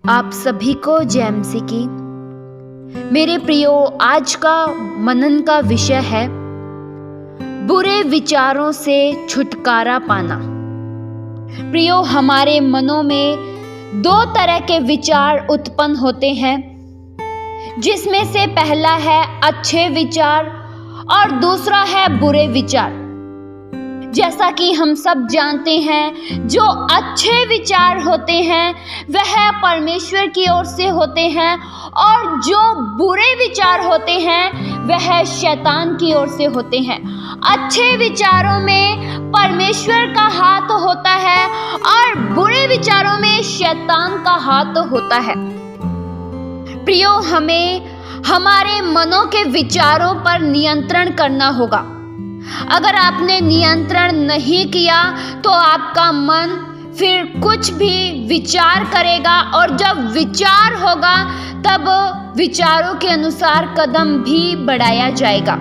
आप सभी को जय मसीह की। मेरे प्रियो, आज का मनन का विषय है बुरे विचारों से छुटकारा पाना। प्रियो, हमारे मनों में दो तरह के विचार उत्पन्न होते हैं, जिसमें से पहला है अच्छे विचार और दूसरा है बुरे विचार। जैसा कि हम सब जानते हैं, जो अच्छे विचार होते हैं वह परमेश्वर की ओर से होते हैं और जो बुरे विचार होते हैं वह शैतान की ओर से होते हैं। अच्छे विचारों में परमेश्वर का हाथ होता है और बुरे विचारों में शैतान का हाथ होता है। प्रियो, हमें हमारे मनों के विचारों पर नियंत्रण करना होगा। अगर आपने नियंत्रण नहीं किया तो आपका मन फिर कुछ भी विचार करेगा और जब विचार होगा तब विचारों के अनुसार कदम भी बढ़ाया जाएगा।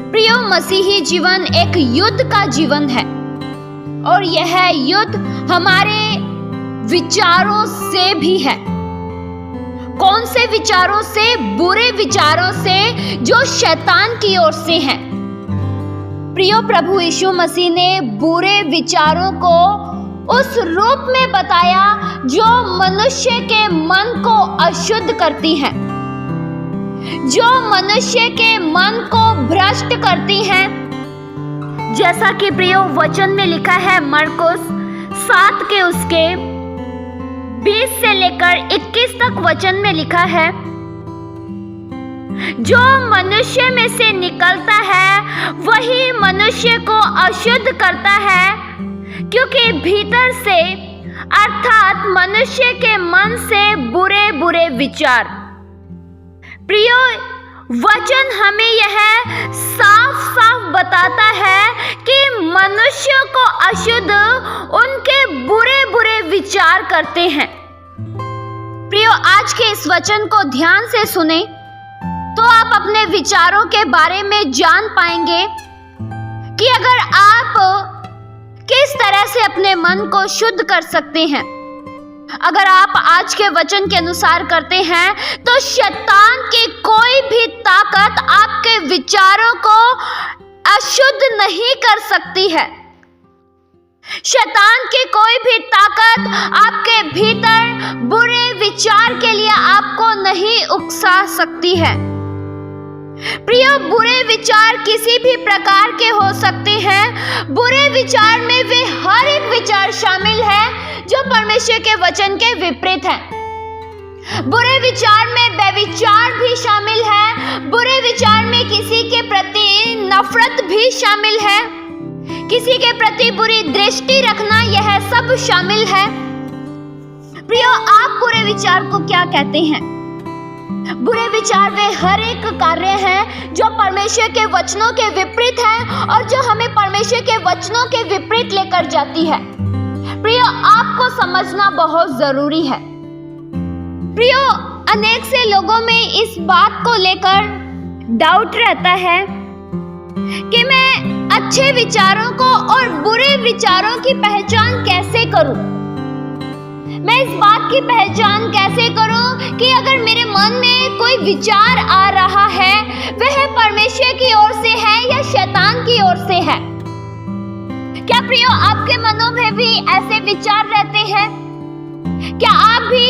प्रियो, मसीही जीवन एक युद्ध का जीवन है और यह युद्ध हमारे विचारों से भी है। कौन से विचारों से? बुरे विचारों से जो शैतान की ओर से हैं। प्रियो, प्रभु यीशु मसीह ने बुरे विचारों को उस रूप में बताया जो मनुष्य के मन को अशुद्ध करती हैं, जो मनुष्य के मन को भ्रष्ट करती हैं। जैसा कि प्रियो वचन में लिखा है, मरकुस 7 के उसके 20 से लेकर 21 तक वचन में लिखा है, जो मनुष्य में से निकलता है वही मनुष्य को अशुद्ध करता है, क्योंकि भीतर से अर्थात मनुष्य के मन से बुरे बुरे विचार। प्रियो, वचन हमें यह साफ साफ बताता है कि मनुष्य को अशुद्ध उनके बुरे बुरे विचार करते हैं। प्रियो, आज के इस वचन को ध्यान से सुने तो आप अपने विचारों के बारे में जान पाएंगे कि अगर आप किस तरह से अपने मन को शुद्ध कर सकते हैं। अगर आप आज के वचन के अनुसार करते हैं तो शैतान की कोई भी ताकत आपके विचारों को अशुद्ध नहीं कर सकती है। शैतान की कोई भी ताकत आपके भीतर बुरे विचार के लिए आपको नहीं उकसा सकती है। प्रियो, बुरे विचार किसी भी प्रकार के हो सकते हैं। बुरे विचार में वे हर एक विचार शामिल है जो परमेश्वर के वचन के विपरीत है। बुरे विचार में व्यभिचार भी शामिल है। बुरे विचार में किसी के प्रति नफरत भी शामिल है। किसी के प्रति बुरी दृष्टि रखना, यह सब शामिल है। प्रियो, आप बुरे विचार को क्या कहते हैं? बुरे विचार वे हर एक कार्य हैं जो परमेश्वर के वचनों के विपरीत है और जो हमें परमेश्वर के वचनों के विपरीत लेकर जाती है। प्रियो, आपको समझना बहुत जरूरी है। प्रियो, अनेक से लोगों में इस बात को लेकर डाउट रहता है कि मैं अच्छे विचारों को और बुरे विचारों की पहचान कैसे करूं? मैं इस बात की पहचान कैसे करूं कि अगर मेरे मन में कोई विचार आ रहा है वह परमेश्वर की ओर से है या शैतान की ओर से है? क्या प्रियो, आपके मनों में भी ऐसे विचार रहते हैं? क्या आप भी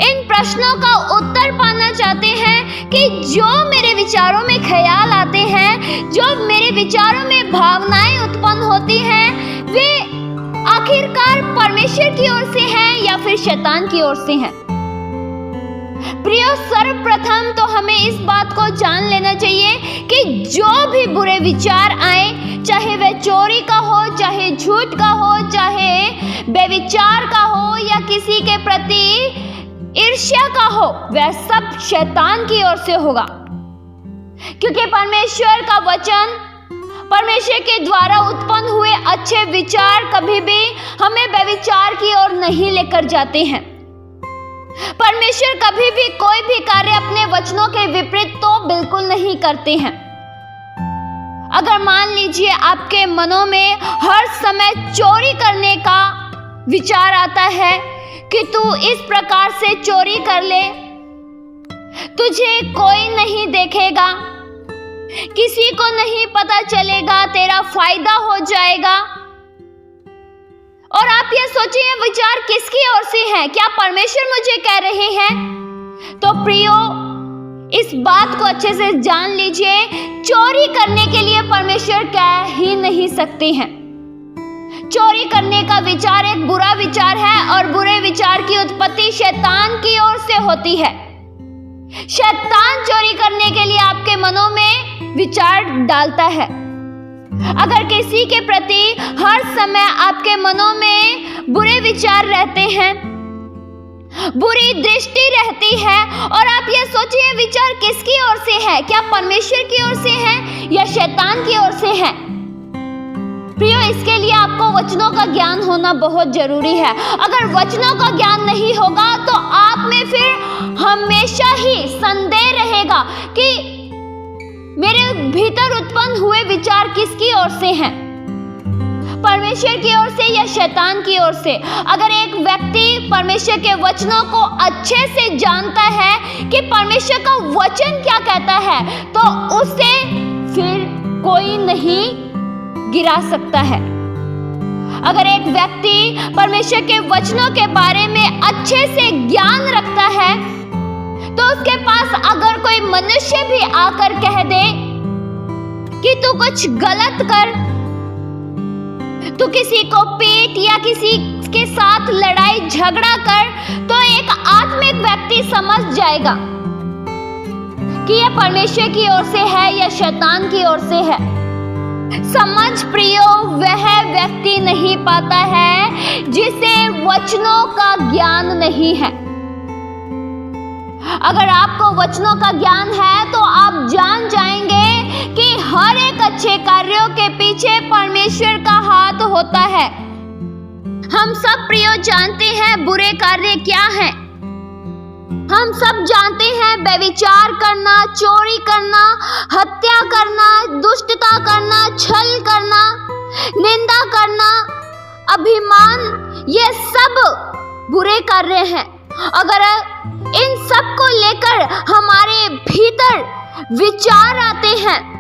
इन प्रश्नों का उत्तर पाना चाहते हैं कि जो मेरे विचारों में ख्याल आते हैं, जो मेरे विचारों में भावनाएं उत्पन्न होती हैं, वे आखिरकार परमेश्वर की ओर से हैं या फिर शैतान की ओर से हैं? प्रियो, सर्वप्रथम तो हमें इस बात को जान लेना चाहिए कि जो भी बुरे विचार आए, चाहे वह चोरी का हो, चाहे झूठ का हो, चाहे व्यभिचार का हो या किसी के प्रति ईर्ष्या का हो, वह सब शैतान की ओर से होगा। क्योंकि परमेश्वर का वचन, परमेश्वर के द्वारा उत्पन्न हुए अच्छे विचार कभी भी हमें व्यभिचार की ओर नहीं लेकर जाते हैं। परमेश्वर कभी भी कोई भी कार्य अपने वचनों के विपरीत तो बिल्कुल नहीं करते हैं। अगर मान लीजिए आपके मनों में हर समय चोरी करने का विचार आता है, कि तू इस प्रकार से चोरी कर ले, तुझे कोई नहीं देखेगा, किसी को नहीं पता चलेगा, तेरा फायदा हो जाएगा। और आप ये सोचिए, विचार किसकी ओर से हैं? क्या परमेश्वर मुझे कह रहे हैं? तो प्रियो, इस बात को अच्छे से जान लीजिए, चोरी करने के लिए परमेश्वर कह ही नहीं सकते हैं। चोरी करने का विचार एक बुरा विचार है और बुरे विचार की उत्पत्ति शैतान की ओर से होती है। शैतान चोरी करने के लिए आपके मनों में विचार डालता है। अगर किसी के प्रति हर समय आपके मनों में बुरे विचार रहते हैं, बुरी दृष्टि रहती है, और आप ये सोचिए विचार किसकी ओर से है? क्या परमेश्वर की ओर से है या शैतान की ओर से है? प्रियो, इसके लिए आपको वचनों का ज्ञान होना बहुत जरूरी है। अगर वचनों का ज्ञान नहीं होगा तो आप में फिर हमेशा ही संदेह रहेगा कि मेरे भीतर उत्पन्न हुए विचार किसकी ओर से हैं, परमेश्वर की ओर से या शैतान की ओर से। अगर एक व्यक्ति परमेश्वर के वचनों को अच्छे से जानता है कि परमेश्वर का वचन क्या कहता है, तो उसे फिर कोई नहीं गिरा सकता है। अगर एक व्यक्ति परमेश्वर के वचनों के बारे में अच्छे से ज्ञान रखता है, तो उसके पास अगर कोई मनुष्य भी आकर कह दे कि तू कुछ गलत कर, तू किसी को पीट या किसी के साथ लड़ाई झगड़ा कर, तो एक आत्मिक व्यक्ति समझ जाएगा कि यह परमेश्वर की ओर से है या शैतान की ओर से है। समझ प्रियो, वह व्यक्ति नहीं पाता है जिसे वचनों का ज्ञान नहीं है। अगर आपको वचनों का ज्ञान है तो आप जान जाएंगे कि हर एक अच्छे कार्यों के पीछे परमेश्वर का हाथ होता है। हम सब प्रियो जानते हैं बुरे कार्य क्या हैं। हम सब जानते हैं व्यभिचार करना, चोरी करना, हत्या करना, दुष्टता करना, छल करना, निंदा करना, अभिमान, ये सब बुरे कार्य हैं। अगर इन सब को लेकर हमारे भीतर विचार आते हैं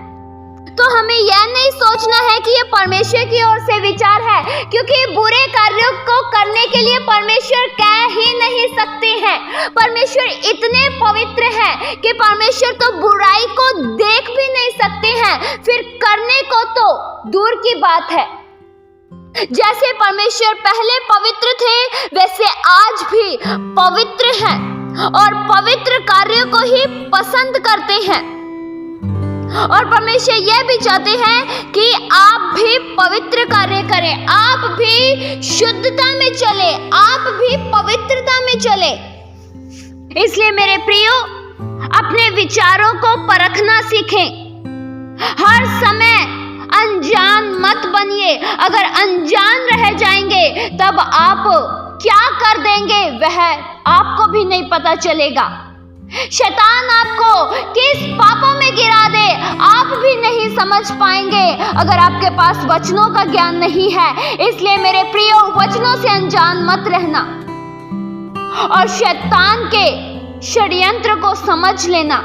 तो हमें यह नहीं सोचना है कि ये परमेश्वर की ओर से विचार है, क्योंकि बुरे कार्यों को करने के लिए परमेश्वर कह ही नहीं सकते हैं। परमेश्वर इतने पवित्र हैं कि परमेश्वर तो बुराई को देख भी नहीं सकते हैं, फिर करने को तो दूर की बात है। जैसे परमेश्वर पहले पवित्र थे, वैसे आज भी पवित्र हैं और पवित्र कार्यों को ही पसंद करते हैं। और परमेश्वर यह भी चाहते हैं कि आप भी पवित्र कार्य करें, आप भी शुद्धता में चले, आप भी पवित्रता में चले। इसलिए मेरे प्रियो, अपने विचारों को परखना सीखें। हर समय अनजान मत बनिए। अगर अनजान रह जाएंगे तब आप क्या कर देंगे वह आपको भी नहीं पता चलेगा। शैतान आपको किस पापों में गिरा दे आप भी नहीं समझ पाएंगे अगर आपके पास वचनों का ज्ञान नहीं है। इसलिए मेरे प्रियो, वचनों से अनजान मत रहना और शैतान के षड्यंत्र को समझ लेना।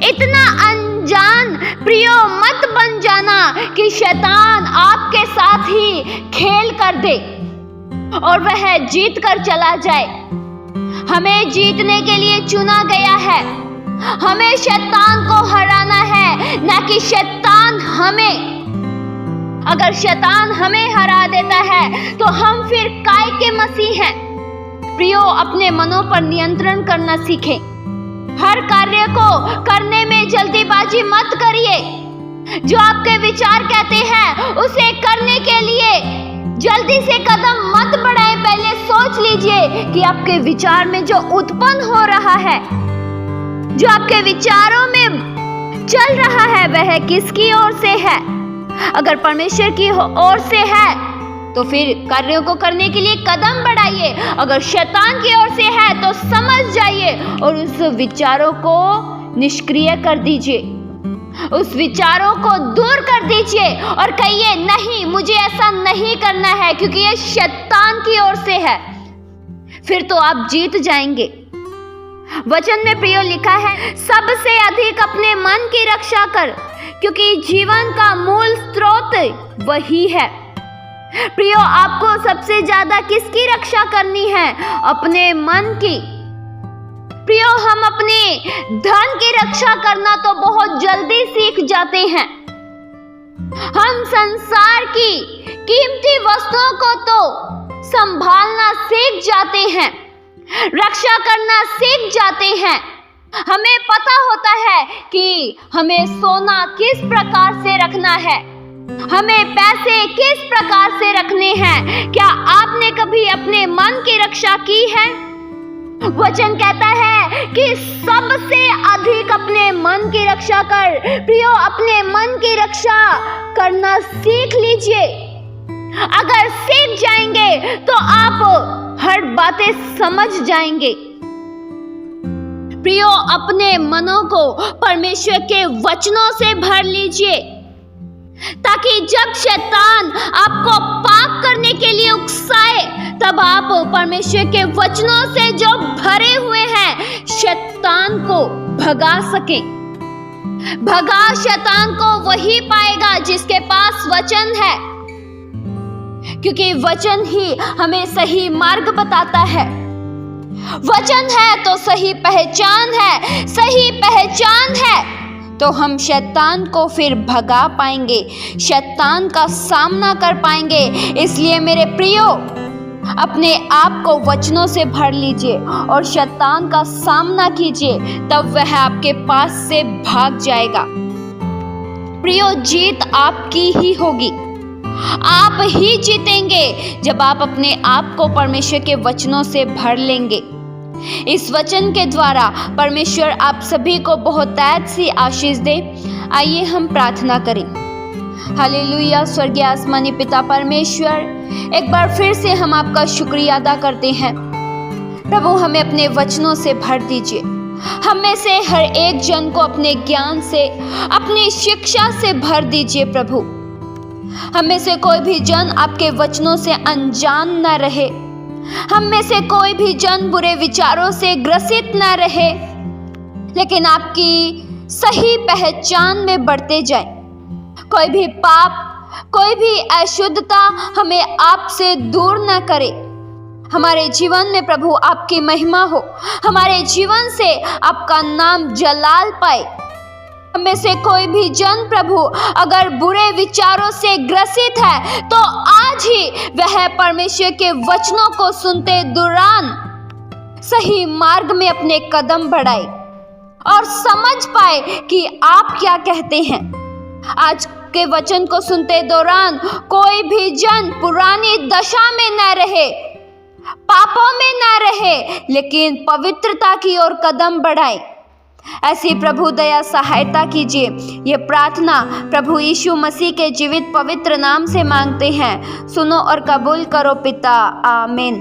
इतना अनजान प्रियो मत बन जाना कि शैतान आपके साथ ही खेल कर दे और वह जीत कर चला जाए। हमें जीतने के लिए चुना गया है, हमें शैतान को हराना है, ना कि शैतान हमें। अगर शैतान हमें हरा देता है तो हम फिर काय के मसीह हैं। प्रियो, अपने मनों पर नियंत्रण करना सीखें। हर कार्य को करने में जल्दीबाजी मत करिए। जो आपके विचार कहते हैं उसे करने के लिए जल्दी से कदम मत बढ़ाएं। पहले सोच लीजिए कि आपके विचार में जो उत्पन्न हो रहा है, जो आपके विचारों में चल रहा है, वह किसकी ओर से है। अगर परमेश्वर की ओर से है तो फिर कार्यों को करने के लिए कदम बढ़ाइए। अगर शैतान की ओर से है तो समझ जाइए और उस विचारों को निष्क्रिय कर दीजिए, उस विचारों को दूर कर दीजिए और कहिए, नहीं, मुझे ऐसा नहीं करना है क्योंकि यह शैतान की ओर से है। फिर तो आप जीत जाएंगे। वचन में प्रियो लिखा है, सबसे अधिक अपने मन की रक्षा कर, क्योंकि जीवन का मूल स्रोत वही है। प्रियो, आपको सबसे ज्यादा किसकी रक्षा करनी है? अपने मन की। प्रियो, हम अपने धन की रक्षा करना तो बहुत जल्दी सीख जाते हैं। हम संसार की कीमती वस्तुओं को तो संभालना सीख जाते हैं, रक्षा करना सीख जाते हैं। हमें पता होता है कि हमें सोना किस प्रकार से रखना है, हमें पैसे किस प्रकार से रखने हैं। क्या आपने कभी अपने मन की रक्षा की है? वचन कहता है कि सबसे अधिक अपने मन की रक्षा कर। प्रियो, अपने मन की रक्षा करना सीख लीजिए। अगर सीख जाएंगे तो आप हर बातें समझ जाएंगे। प्रियो, अपने मनों को परमेश्वर के वचनों से भर लीजिए, ताकि जब शैतान आपको पाप करने के लिए उकसाए, तब आप परमेश्वर के वचनों से जो भरे हुए हैं शैतान को भगा सके। भगा शैतान को वही पाएगा जिसके पास वचन है, क्योंकि वचन ही हमें सही मार्ग बताता है। वचन है तो सही पहचान है, सही पहचान है तो हम शैतान को फिर भगा पाएंगे, शैतान का सामना कर पाएंगे। इसलिए मेरे प्रियो, अपने आप को वचनों से भर लीजिए और शैतान का सामना कीजिए, तब वह आपके पास से भाग जाएगा। प्रियो, जीत आपकी ही होगी, आप ही जीतेंगे जब आप अपने आप को परमेश्वर के वचनों से भर लेंगे। इस वचन के द्वारा परमेश्वर आप सभी को बहुतायत सी आशीष दे। आइए हम प्रार्थना करें। हालेलुया। स्वर्गीय आसमानी पिता परमेश्वर, एक बार फिर से हम आपका शुक्रिया अदा करते हैं। प्रभु, हमें अपने वचनों से भर दीजिए। हम में से हर एक जन को अपने ज्ञान से, अपनी शिक्षा से भर दीजिए। प्रभु, हम में से कोई भी जन आपके वचनों से अनजान न रहे, हम में से कोई भी जन बुरे विचारों से ग्रसित न रहे, लेकिन आपकी सही पहचान में बढ़ते जाए। कोई भी पाप, कोई भी अशुद्धता हमें आपसे दूर न करे। हमारे जीवन में प्रभु आपकी महिमा हो, हमारे जीवन से आपका नाम जलाल पाए। हमें से कोई भी जन प्रभु अगर बुरे विचारों से ग्रसित है, तो आज ही वह परमेश्वर के वचनों को सुनते दौरान सही मार्ग में अपने कदम बढ़ाए और समझ पाए कि आप क्या कहते हैं। आज के वचन को सुनते दौरान कोई भी जन पुरानी दशा में न रहे, पापों में न रहे, लेकिन पवित्रता की ओर कदम बढ़ाए। ऐसी प्रभु दया सहायता कीजिए। ये प्रार्थना प्रभु यीशु मसीह के जीवित पवित्र नाम से मांगते हैं। सुनो और कबूल करो पिता। आमीन।